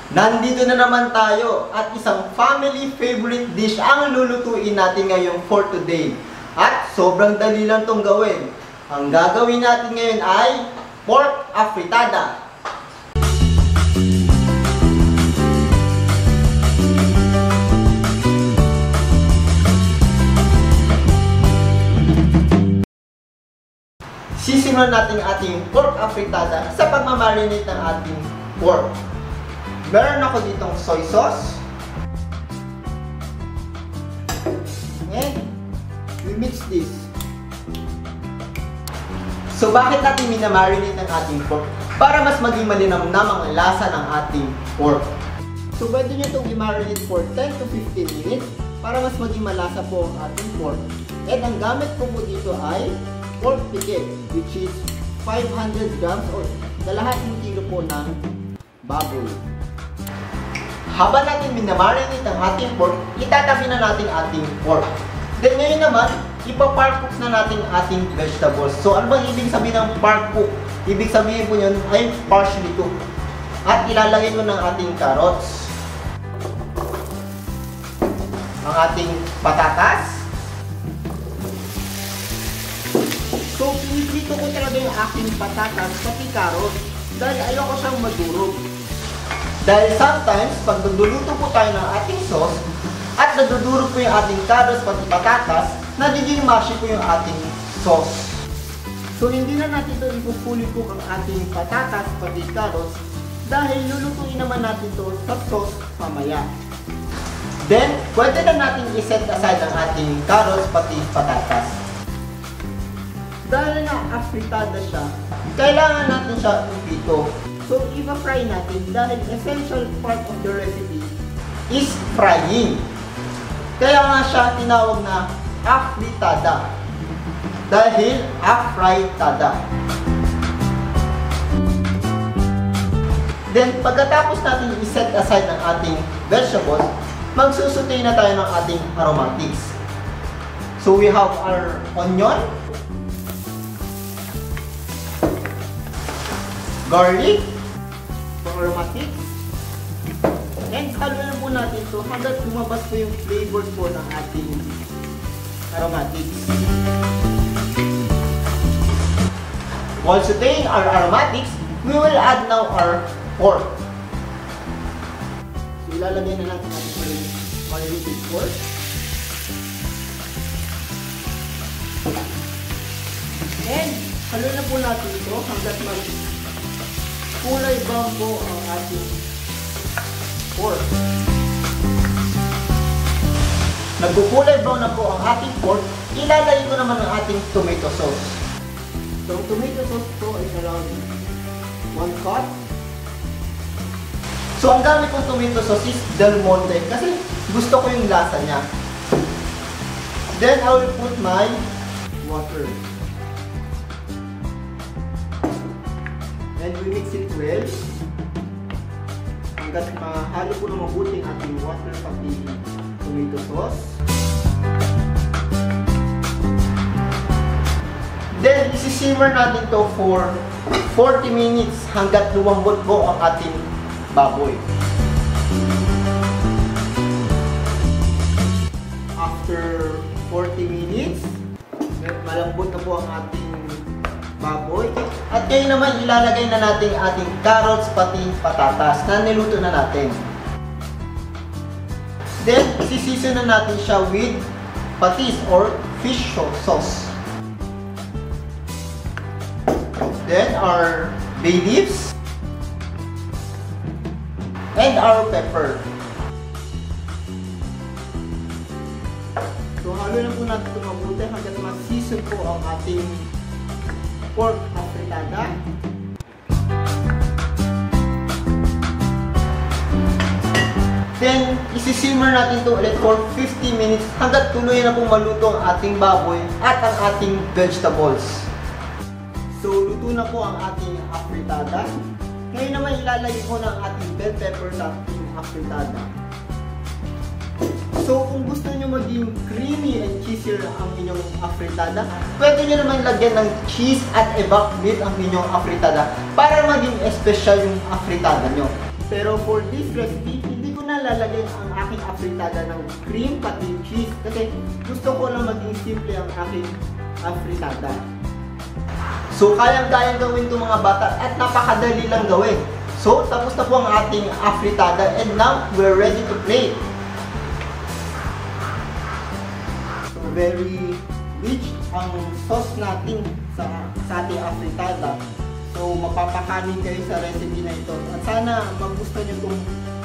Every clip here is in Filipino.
Nandito na naman tayo at isang family favorite dish ang lulutuin natin ngayon for today. At sobrang dali lang itong gawin. Ang gagawin natin ngayon ay pork afritada. Sisimulan natin ating pork afritada sa pagmamarinate ng ating pork. Meron ako ditong soy sauce. And we mix this. So bakit natin minamarinate ng ating pork? Para mas maging malinamnam ang lasa ng ating pork. So pwede nyo itong i-marinate for 10 to 15 minutes para mas maging malasa po ang ating pork. And ang gamit ko po dito ay pork piquet, which is 500 grams or kalahating kilo po ng baboy. Habang natin minamarinate ang ating pork, itatabi na natin ating pork. Then ngayon naman, ipa-park cook na natin ating vegetables. So ano bang ibig sabihin ng park cook? Ibig sabihin po yun ay partially cook. At ilalagay ko ng ating carrots, ang ating patatas. So piniprito ko talaga yung aking patatas pati carrots dahil ayoko siyang madurog. Dahil sometimes, pag nagluluto po tayo ng ating sauce at nadudurog po yung ating carrots pati patatas, nagiging mushy po yung ating sauce. So hindi na natin ito ipupuli cook ang ating patatas pati carrots dahil lulutuin naman natin ito sa sauce mamaya. Then, pwede na natin iset aside ang ating carrots pati patatas. Dahil na afritada siya, kailangan natin siya ipito. So, ipa-fry natin dahil essential part of the recipe is frying. Kaya nga siya tinawag na afritada. Dahil afritada. Then, pagkatapos natin i-set aside ng ating vegetables, magsusutay na tayo ng ating aromatics. So, we have our onion, garlic, aromatics, and haluin po natin ito hanggang lumabas po yung flavor po ng ating aromatics. While sauteing our aromatics, we will add now our pork. So ilalagay na natin ating marinated pork. And haluin na po natin ito hanggang kulay brown po ang ating pork. Nagkukulay brown na po ang ating pork, ilalagay ko naman ang ating tomato sauce. So, ang tomato sauce po is around 1 cup. So, ang gamit kong tomato sauce is Del Monte kasi gusto ko yung lasa niya. Then, I will put my water. And we mix it well hanggat mahalo po ng mabuti ang ating water pati tomato sauce. Then, isi-simmer natin to for 40 minutes hanggat lumambot po ang ating baboy. After 40 minutes, malambot na po ang ating baboy. At ngayon naman ilalagay na natin ating carrots pati patatas na niluto na natin. Then, isisiso na natin siya with patis or fish sauce. Then, our bay leaves and our pepper. So, halo na po natin ito mabuti hanggang mag-season po ang ating pork afritada. Then, isi-simmer natin ito ulit for 50 minutes hanggat tuloy na pong maluto ang ating baboy at ang ating vegetables. So, luto na po ang ating afritada. Ngayon naman ilalagay ko ng ating bell pepper sa ating afritada. So, kung gusto nyo maging creamy and cheesier ang inyong afritada, pwede nyo naman lagyan ng cheese at evac meat ang inyong afritada para maging espesyal yung afritada nyo. Pero for this recipe, hindi ko na lalagyan ang aking afritada ng cream pati cheese kasi gusto ko lang maging simple ang aking afritada. So kayang-kayang gawin itong mga bata at napakadali lang gawin. So tapos na po ang ating afritada and now we're ready to plate. So very rich ang sauce natin sa ating afritada. So, mapapakanin kayo sa recipe na ito. At sana magustuhan nyo itong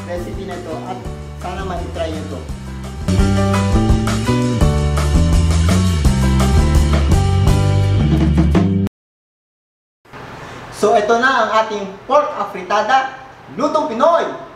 recipe na ito at sana ma-try nyo ito. So, ito na ang ating pork afritada, lutong Pinoy!